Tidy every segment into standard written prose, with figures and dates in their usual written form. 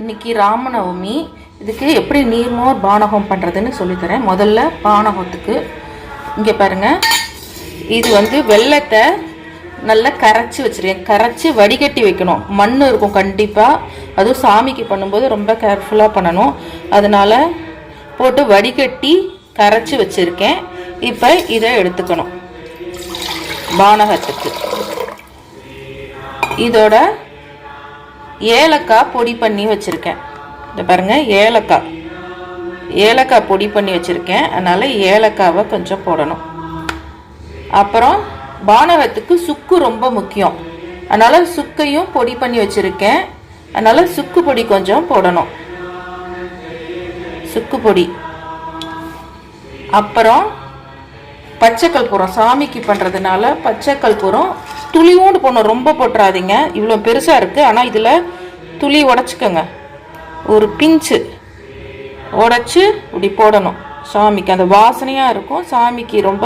இன்னைக்கு ராமநவமி. இதுக்கு எப்படி நீர்மோர் பானகம் பண்ணுறதுன்னு சொல்லித்தரேன். முதல்ல பானகத்துக்கு இங்கே பாருங்கள், இது வெள்ளத்தை நல்லா கரைச்சி வச்சுருக்கேன். கரைச்சி வடிகட்டி வைக்கணும். மண் இருக்கும் கண்டிப்பாக, அதுவும் சாமிக்கு பண்ணும்போது ரொம்ப கேர்ஃபுல்லாக பண்ணணும். அதனால் போட்டு வடிகட்டி கரைச்சி வச்சுருக்கேன். இப்போ இதை எடுத்துக்கணும் பானகத்துக்கு. இதோட ஏலக்காய் பொடி பண்ணி வச்சுருக்கேன். இந்த பாருங்கள், ஏலக்காய் பொடி பண்ணி வச்சுருக்கேன். அதனால் ஏலக்காவை கொஞ்சம் போடணும். அப்புறம் பானகத்துக்கு சுக்கு ரொம்ப முக்கியம். அதனால் சுக்கையும் பொடி பண்ணி வச்சுருக்கேன். அதனால் சுக்கு பொடி கொஞ்சம் போடணும், சுக்கு பொடி. அப்புறம் பச்சை கற்பூரம், சாமிக்கு பண்ணுறதுனால பச்சை கற்பூரம் துளியோண்டு போடணும், ரொம்ப போட்டுறாதீங்க. இவ்வளோ பெருசாக இருக்குது, ஆனால் இதில் துளி உடச்சிக்கோங்க. ஒரு பிஞ்சு உடச்சி இப்படி போடணும் சாமிக்கு. அந்த வாசனையாக இருக்கும். சாமிக்கு ரொம்ப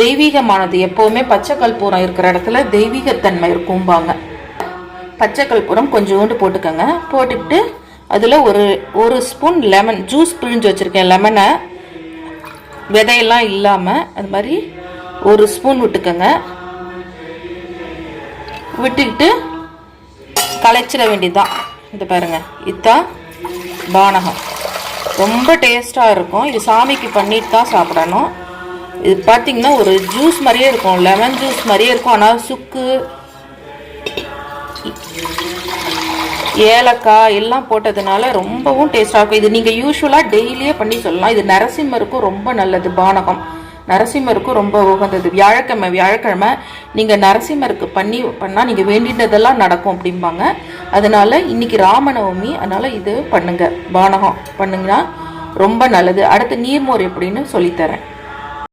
தெய்வீகமானது. எப்போவுமே பச்சை கற்பூரம் இருக்கிற இடத்துல தெய்வீகத்தன்மை இருக்கும்பாங்க. பச்சை கற்பூரம் கொஞ்சோண்டு போட்டுக்கோங்க. போட்டுக்கிட்டு அதில் ஒரு ஸ்பூன் லெமன் ஜூஸ் பிழிஞ்சு வச்சுருக்கேன். லெமனை விதையெல்லாம் இல்லாமல் அது மாதிரி ஒரு ஸ்பூன் விட்டுக்கோங்க. விட்டுக்கிட்டு களைச்சிட வேண்டியதுதான். இது பாருங்கள், இதுதான் பானகம். ரொம்ப டேஸ்ட்டாக இருக்கும். இது சாமிக்கு பண்ணிட்டு தான் சாப்பிடணும். இது பார்த்திங்கன்னா ஒரு ஜூஸ் மாதிரியே இருக்கும், லெமன் ஜூஸ் மாதிரியே இருக்கும். ஆனால் சுக்கு ஏலக்காய் எல்லாம் போட்டதுனால ரொம்பவும் டேஸ்ட்டாக இருக்கும். இது நீங்கள் யூஸ்வலாக டெய்லியே பண்ணி சொல்லலாம். இது நரசிம்மருக்கும் ரொம்ப நல்லது. பானகம் நரசிம்மருக்கும் ரொம்ப உகந்தது. வியாழக்கிழமை நீங்கள் நரசிம்மருக்கு பண்ணால் நீங்கள் வேண்டினதெல்லாம் நடக்கும் அப்படிம்பாங்க. அதனால் இன்றைக்கி ராமநவமி, அதனால் இது பண்ணுங்கள், பானகம் பண்ணுங்கன்னா ரொம்ப நல்லது. அடுத்து நீர்மோர் எப்படின்னு சொல்லித்தரேன்.